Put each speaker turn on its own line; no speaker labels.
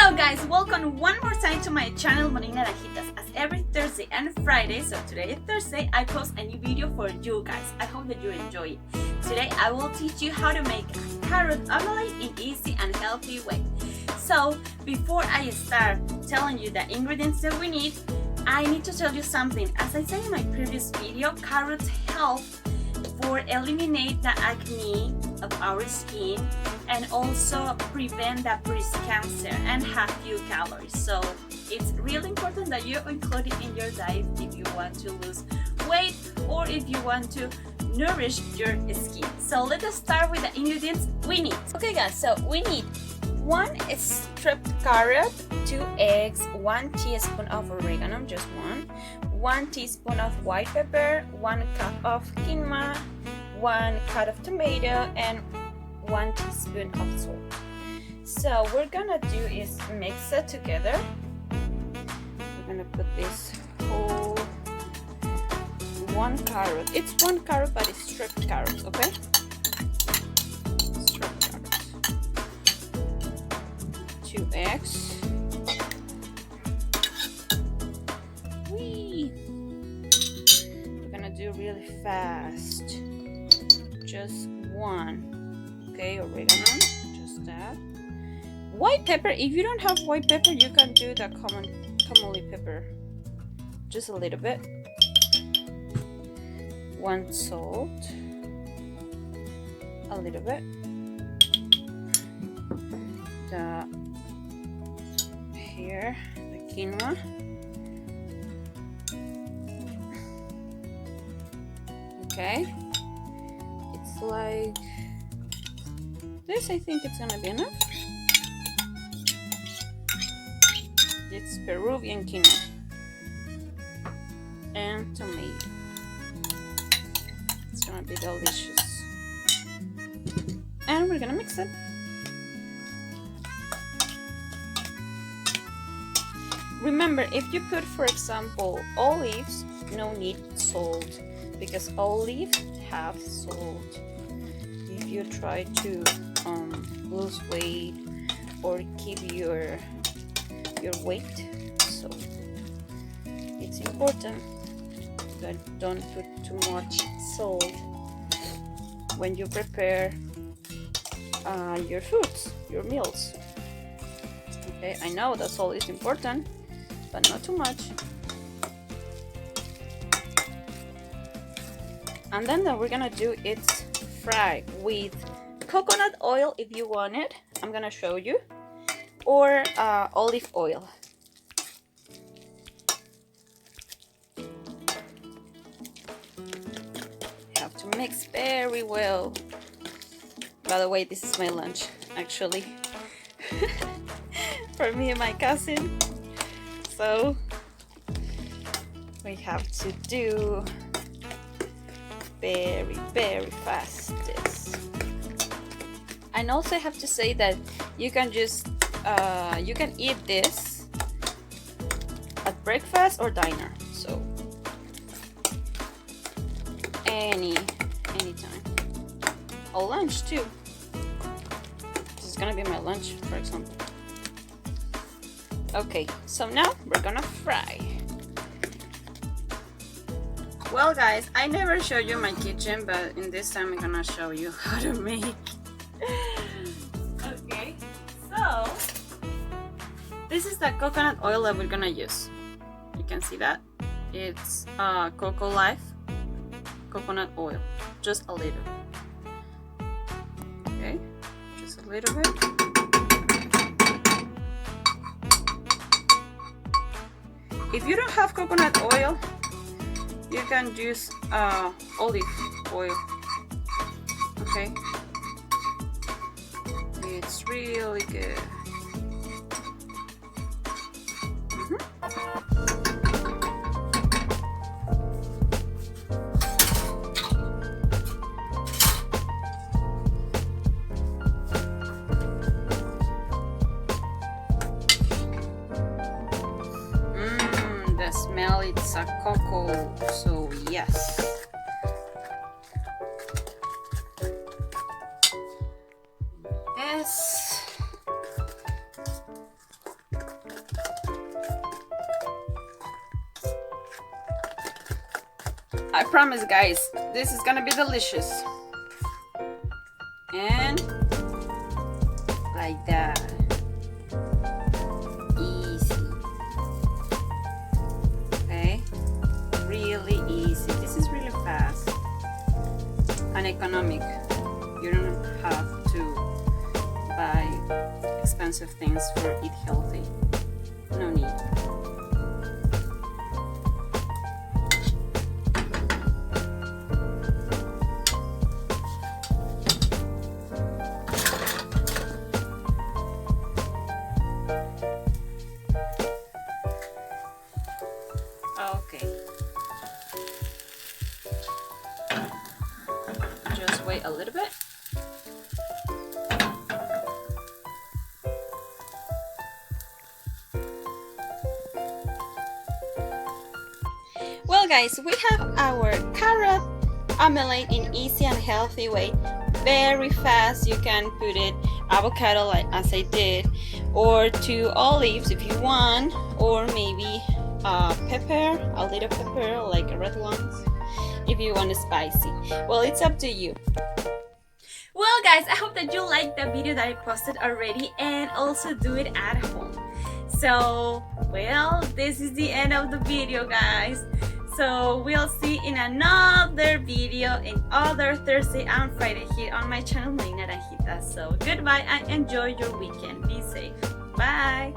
Hello guys, welcome one more time to my channel Monick Naranjitas. As every Thursday and Friday, so today is Thursday, I post a new video for you guys. I hope that you enjoy it. Today I will teach you how to make a carrot omelette in easy and healthy way. So before I start telling you the ingredients that we need, I need to tell you something. As I said in my previous video, carrots help for eliminate the acne of our skin and also prevent the breast cancer and have few calories. So it's really important that you include it in your diet if you want to lose weight or if you want to nourish your skin. So let us start with the ingredients we need. Okay guys, so we need 1 stripped carrot, 2 eggs, 1 teaspoon of oregano, just 1 teaspoon of white pepper, 1 cup of quinoa, 1 cut of tomato, and 1 teaspoon of salt. So what we're gonna do is mix it together. We're gonna put this whole 1 carrot. It's 1 carrot, but it's stripped carrot, okay? Stripped carrot. 2 eggs. We're gonna do really fast. Just 1. Okay, oregano, just that. White pepper, if you don't have white pepper, you can do the commonly pepper. Just a little bit. 1 salt. A little bit. The quinoa. Okay. It's like this. I think it's gonna be enough. It's Peruvian quinoa and tomato. It's gonna be delicious. And we're gonna mix it. Remember, if you put, for example, olives, no need salt because olives have salt. If you try to lose weight or keep your weight, so it's important that don't put too much salt when you prepare your foods, your meals. Okay, I know that salt is important, but not too much. And then what we're gonna do is fry with coconut oil if you want it. I'm gonna show you, or olive oil. You have to mix very well. By the way, this is my lunch actually for me and my cousin. So we have to do very fast this. And also I have to say that you can just you can eat this at breakfast or dinner, so anytime, or lunch too. This is gonna be my lunch, for example. Okay, so now we're gonna fry. Well guys, I never show you my kitchen, but in this time I'm gonna show you how to make. Okay, so this is the coconut oil that we're gonna use. You can see that it's Cocoa Life coconut oil, just a little. Okay, just a little bit. If you don't have coconut oil, you can use olive oil. Okay, it's really good. The smell, it's a cocoa, so yes. This I promise, guys, this is gonna be delicious. And like that. Easy. Okay? Really easy. This is really fast and economic. You don't have to buy expensive things for eat healthy. No need. Okay. Just wait a little bit. Well, guys, we have our carrot omelette in easy and healthy way. Very fast. You can put it avocado like as I did, or 2 olives if you want, or maybe pepper, a little pepper like red ones if you want spicy. Well, it's up to you. Well, guys, I hope that you liked the video that I posted already, and also do it at home. So, well, this is the end of the video, guys. So we'll see in another video in other Thursday and Friday here on my channel, Naranjitas. So goodbye and enjoy your weekend. Be safe. Bye.